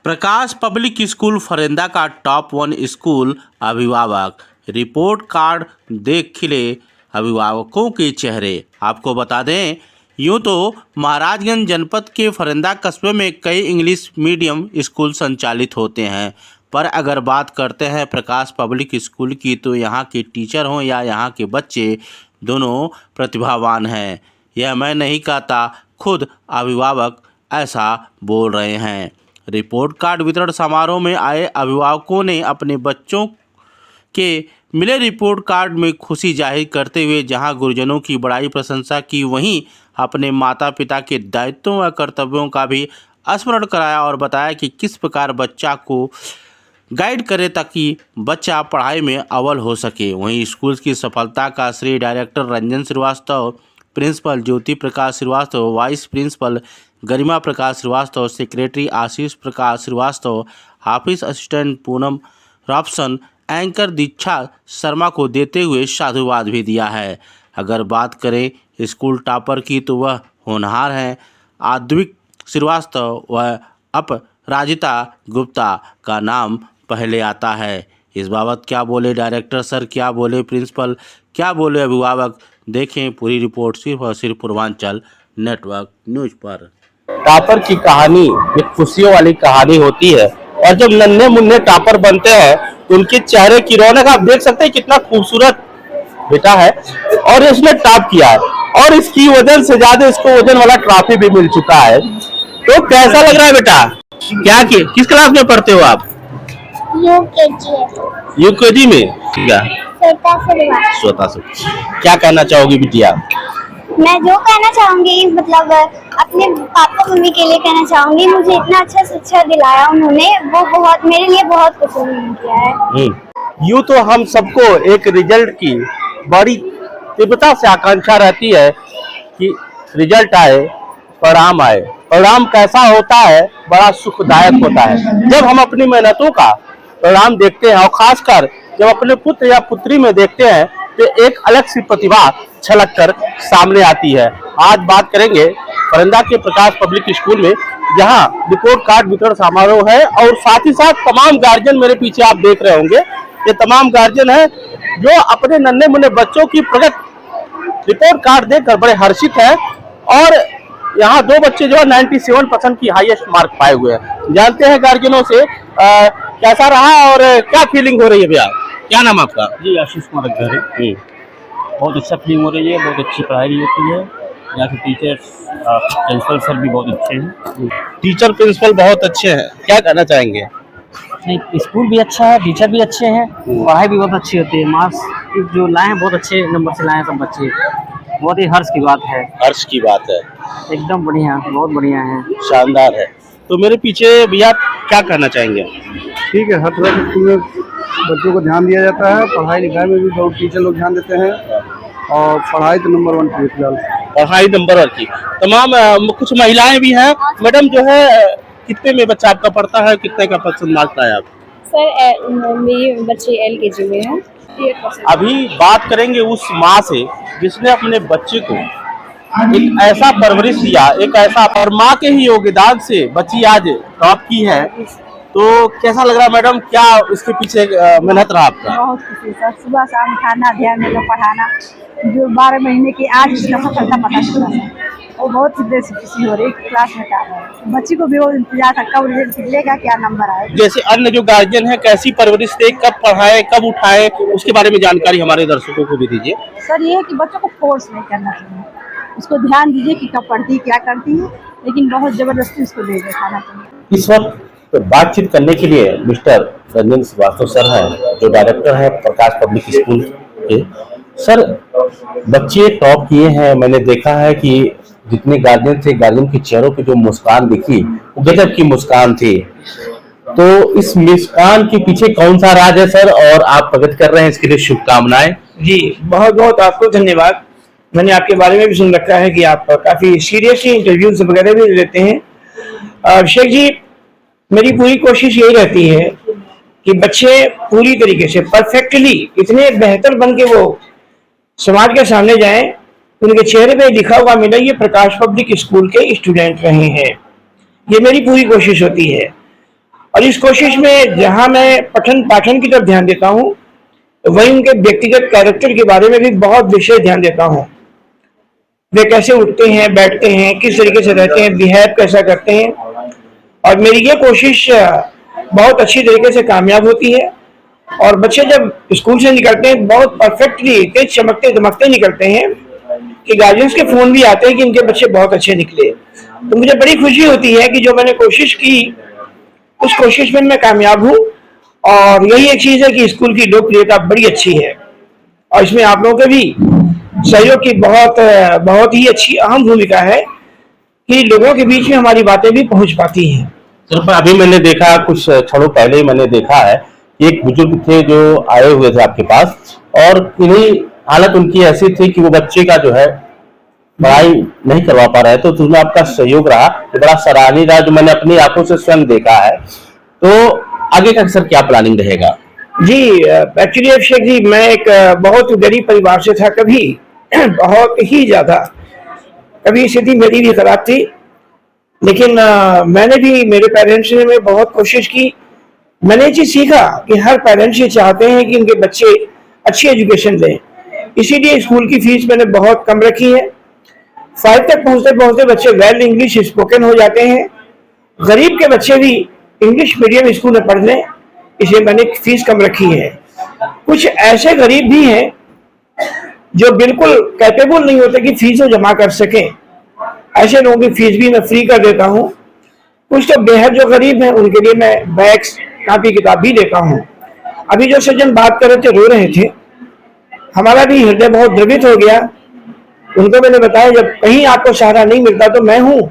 प्रकाश public school Pharenda का top 1 school अभिभावक। Report card देख खिले अभिभावकों के चेहरे। आपको बता दें, यूँ तो महाराजगंज जनपद के फरेंदा कस्बे में कई इंग्लिश मीडियम स्कूल संचालित होते हैं, पर अगर बात करते हैं प्रकाश पब्लिक स्कूल की तो यहाँ के टीचर हों या यहाँ के बच्चे, दोनों प्रतिभावान हैं। यह मैं नहीं कहता, खुद अभिभावक ऐसा बोल रहे हैं। रिपोर्ट कार्ड वितरण समारोह में आए अभिभावकों ने अपने बच्चों के मिले रिपोर्ट कार्ड में खुशी जाहिर करते हुए जहां गुरुजनों की बड़ाई प्रशंसा की, वहीं अपने माता पिता के दायित्वों व कर्तव्यों का भी स्मरण कराया और बताया कि किस प्रकार बच्चा को गाइड करें ताकि बच्चा पढ़ाई में अव्वल हो सके। वहीं स्कूल की सफलता का श्रेय director Ranjan Srivastava, principal Jyoti Prakash Srivastava, vice principal Garima Prakash Srivastava, secretary Ashish Prakash Srivastava, office assistant Poonam Robson, anchor Diksha Sharma को देते हुए साधुवाद भी दिया है। अगर बात करें स्कूल टॉपर की तो वह होनहार हैं आद्विक श्रीवास्तव व अपराजिता गुप्ता का नाम पहले आता है। इस बाबत क्या बोले डायरेक्टर सर, क्या बोले प्रिंसिपल, क्या बोले अभिभावक, देखें पूरी रिपोर्ट सिर्फ और सिर्फ पूर्वांचल नेटवर्क न्यूज पर। टॉपर की कहानी एक खुशियों वाली कहानी होती है और जब नन्हे मुन्ने टॉपर बनते हैं तो उनके चेहरे की रौनक आप देख सकते हैं। कितना खूबसूरत बेटा है और इसने टॉप किया है और इसकी वजन से ज्यादा इसको वजन वाला ट्रॉफी भी मिल चुका है। तो कैसा लग रहा है बेटा? क्या किस क्लास में पढ़ते हो आप? यूकेजी में। श्वेता से क्या कहना चाहोगी बिटिया? मैं जो कहना चाहूंगी मतलब अपने पापा मम्मी के लिए कहना चाहूंगी, मुझे इतना अच्छा शिक्षा दिलाया उन्होंने, वो बहुत मेरे लिए बहुत कुछ उन्होंने किया है। यूँ तो हम सबको एक रिजल्ट की बड़ी तीव्रता से आकांक्षा रहती है कि रिजल्ट आए, परिणाम आए। परिणाम कैसा होता है? बड़ा सुखदायक होता है जब हम अपनी मेहनतों का परिणाम देखते हैं और खासकर जब अपने पुत्र या पुत्री में देखते हैं तो एक अलग सी प्रतिभा छलक कर सामने आती है। आज बात करेंगे फरेंदा के प्रकाश पब्लिक स्कूल में, जहां रिपोर्ट कार्ड वितरण समारोह है और साथ ही साथ तमाम गार्जियन मेरे पीछे आप देख रहे होंगे, ये तमाम गार्जियन है जो अपने नन्हे मुन्ने बच्चों की प्रगत रिपोर्ट कार्ड देखकर बड़े हर्षित है। और यहाँ दो बच्चे जो है 97% की हाईएस्ट मार्क पाए हुए हैं। जानते हैं गार्जियनों से कैसा रहा और क्या फीलिंग हो रही है भैया? क्या नाम आपका? जी आशीष कुमार घर। बहुत अच्छा फीलिंग हो रही है, बहुत अच्छी पढ़ाई भी होती है। यहाँ के टीचर्स प्रिंसिपल सर भी बहुत अच्छे हैं। टीचर प्रिंसिपल बहुत अच्छे हैं, क्या कहना चाहेंगे? नहीं, स्कूल भी अच्छा है, टीचर भी अच्छे हैं, पढ़ाई भी बहुत अच्छी होती है। मार्क्स जो लाए हैं बहुत अच्छे नंबर से लाए हैं सब बच्चे, बहुत ही हर्ष की बात है। हर्ष की बात है, एकदम बढ़िया, बहुत बढ़िया है, शानदार है। तो मेरे पीछे भैया क्या कहना चाहेंगे? ठीक है, हर तरह के स्कूल में बच्चों को ध्यान दिया जाता है, पढ़ाई लिखाई में भी बहुत टीचर लोग ध्यान देते हैं और पढ़ाई तो नंबर 1 की फिलहाल। पढ़ाई नंबर 1 की। तमाम कुछ महिलाएं भी हैं। मैडम जो है कितने में बच्चा आपका पढ़ता है, कितने का % मार्क्स आया आप? सर मेरी बच्ची LKG में है। अभी बात करेंगे उस माँ से जिसने अपने बच्चे को एक ऐसा परवरिश दिया, एक ऐसा, और माँ के ही योगदान से बच्ची आज टॉप की है। तो कैसा लग रहा है मैडम, क्या इसके पीछे मेहनत रहा आपका? बहुत खुशी सर, सुबह शाम खाना ध्यान देकर पढ़ाना, जो 12 महीने की आज इसका सफलता पता चला और बहुत दिल से खुशी हो रही। क्लास में था बच्ची को भी वो इंतजार था कब रिजल्ट निकलेगा, क्या नंबर आए। जैसे अन्य जो गार्जियन है कैसी परवरिश दे, कब पढ़ाए कब उठाए, उसके बारे में जानकारी हमारे दर्शकों को भी दीजिए। सर ये है कि बच्चों को फोर्स नहीं करना चाहिए, उसको ध्यान दीजिए कि कब पढ़ती है क्या करती है, लेकिन बहुत जबरदस्ती उसको दे दिखाना चाहिए। इस वक्त तो बातचीत करने के लिए मिस्टर रंजन श्रीवास्तव सर हैं जो डायरेक्टर हैं प्रकाश पब्लिक स्कूल के। सर, बच्चे टॉप किए हैं, मैंने देखा है कि जितने गार्जियन थे, गार्जियन के चेहरों पे जो मुस्कान दिखी वो गजब की मुस्कान थी। तो इस मुस्कान के पीछे कौन सा राज है सर, और आप प्रगति कर रहे हैं, इसके लिए शुभकामनाएं। जी बहुत बहुत आपको धन्यवाद। मैंने आपके बारे में भी सुन रखा है कि आप काफी सीरियसली इंटरव्यूज वगैरह भी लेते हैं। अभिषेक जी, मेरी पूरी कोशिश यही रहती है कि बच्चे पूरी तरीके से परफेक्टली इतने बेहतर बन के वो समाज के सामने जाएं, उनके चेहरे पे लिखा हुआ मिले ये प्रकाश पब्लिक स्कूल के स्टूडेंट रहे हैं। ये मेरी पूरी कोशिश होती है। और इस कोशिश में जहां मैं पठन पाठन की तरफ ध्यान देता हूं, वहीं उनके व्यक्तिगत कैरेक्टर के बारे में भी बहुत विशेष ध्यान देता हूं। वे कैसे उठते हैं, बैठते हैं, किस तरीके से रहते हैं, बिहेव कैसा करते हैं। और मेरी ये कोशिश बहुत अच्छी तरीके से कामयाब होती है और बच्चे जब स्कूल से निकलते हैं बहुत परफेक्टली तेज चमकते दमकते निकलते हैं कि गार्जियंस के फोन भी आते हैं कि इनके बच्चे बहुत अच्छे निकले। तो मुझे बड़ी खुशी होती है कि जो मैंने कोशिश की उस कोशिश में मैं कामयाब हूँ। और यही एक चीज है कि स्कूल की लोकप्रियता बड़ी अच्छी है और इसमें आप लोगों के भी सहयोग की बहुत ही अच्छी अहम भूमिका है कि लोगों के बीच में हमारी बातें भी पहुंच पाती हैं। सिर्फ अभी मैंने देखा, कुछ क्षणों पहले ही मैंने देखा है कि एक बुजुर्ग थे जो आए हुए थे आपके पास और इन्हीं हालत उनकी ऐसी थी कि वो बच्चे का जो है पढ़ाई नहीं करवा पा रहे, तो उसमें आपका सहयोग रहा, तो बड़ा सराहनीय रहा, जो मैंने अपनी आंखों से स्वयं देखा है। तो आगे का सर क्या प्लानिंग रहेगा? जी एक्चुअली अभिषेक जी, मैं एक बहुत गरीब परिवार से था, कभी बहुत ही ज्यादा, कभी स्थिति मेरी भी खराब थी, लेकिन मैंने भी, मेरे पेरेंट्स ने मैं बहुत कोशिश की। मैंने ये चीज सीखा कि हर पेरेंट्स ये चाहते हैं कि उनके बच्चे अच्छी एजुकेशन लें, इसीलिए स्कूल की फीस मैंने बहुत कम रखी है। 5 तक पहुंचते पहुंचते बच्चे वेल इंग्लिश स्पोकन हो जाते हैं। गरीब के बच्चे भी इंग्लिश मीडियम स्कूल में पढ़ लें, इसलिए मैंने फीस कम रखी है। कुछ ऐसे गरीब भी हैं जो बिल्कुल कैपेबल नहीं होते कि फीस जमा कर सकें, ऐसे लोगों की फीस भी मैं फ्री कर देता हूँ। कुछ तो बेहद जो गरीब हैं उनके लिए मैं बैग्स, कापी किताब भी देता हूँ। अभी जो सज्जन बात कर रहे थे, रो रहे थे, हमारा भी हृदय बहुत द्रवित हो गया। उनको मैंने बताया जब कहीं आपको सहारा नहीं मिलता तो मैं हूँ,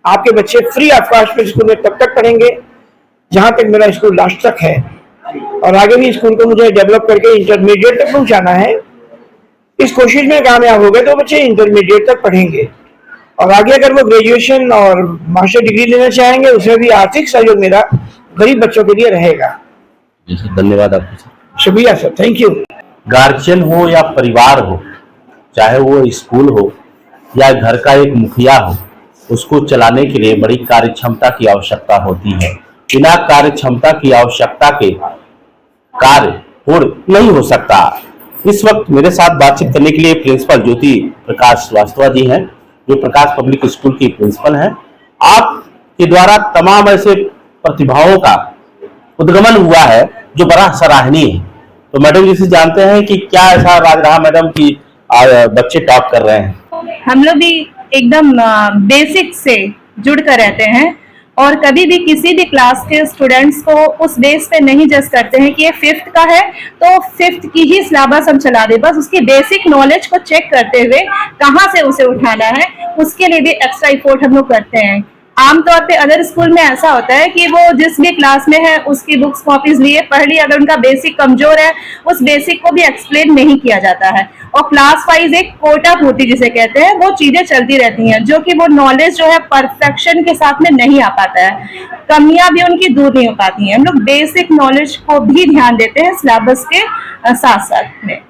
आपके बच्चे फ्री ऑफ कॉस्ट में स्कूल में तब तक पढ़ेंगे जहां तक मेरा स्कूल लास्ट तक है, और आगे भी स्कूल को मुझे डेवलप करके इंटरमीडिएट तक पहुंचाना है। इस कोशिश में कामयाब हो गए तो बच्चे इंटरमीडिएट तक पढ़ेंगे और आगे अगर वो ग्रेजुएशन और मास्टर डिग्री लेना चाहेंगे उसमें भी आर्थिक सहयोग मेरा गरीब बच्चों के लिए रहेगा। धन्यवाद आपको। शुक्रिया सर, थैंक यू। गार्जियन हो या परिवार हो, चाहे वो स्कूल हो या घर का एक मुखिया हो, उसको चलाने के लिए बड़ी कार्य क्षमता की आवश्यकता होती है। बिना कार्य क्षमता की आवश्यकता के कार्य पूर्ण नहीं हो सकता। इस वक्त मेरे साथ बातचीत करने के लिए प्रिंसिपल ज्योति प्रकाश श्रीवास्तव जी हैं, जो प्रकाश पब्लिक स्कूल की प्रिंसिपल हैं। आपके द्वारा तमाम ऐसे प्रतिभाओं का उद्गमन हुआ है जो बड़ा सराहनीय है। तो मैडम जी से जानते हैं कि क्या ऐसा राज रहा मैडम की बच्चे टॉप कर रहे हैं? हम लोग भी एकदम बेसिक से जुड़ कर रहते हैं और कभी भी किसी भी क्लास के स्टूडेंट्स को उस बेस पे नहीं जज करते हैं कि ये 5th का है तो 5th की ही सिलेबस हम चला दे। बस उसकी बेसिक नॉलेज को चेक करते हुए कहाँ से उसे उठाना है, उसके लिए भी एक्स्ट्रा एफर्ट हम लोग करते हैं। आमतौर पे अदर स्कूल में ऐसा होता है कि वो जिस भी क्लास में है उसकी बुक्स कॉपीज लिए पढ़ ली, अगर उनका बेसिक कमजोर है उस बेसिक को भी एक्सप्लेन नहीं किया जाता है और क्लास वाइज एक कोटा पूर्ति जिसे कहते हैं वो चीजें चलती रहती हैं, जो कि वो नॉलेज जो है परफेक्शन के साथ में नहीं आ पाता है, कमियां भी उनकी दूर नहीं हो पाती हैं। हम लोग बेसिक नॉलेज को भी ध्यान देते हैं सिलेबस के साथ साथ में।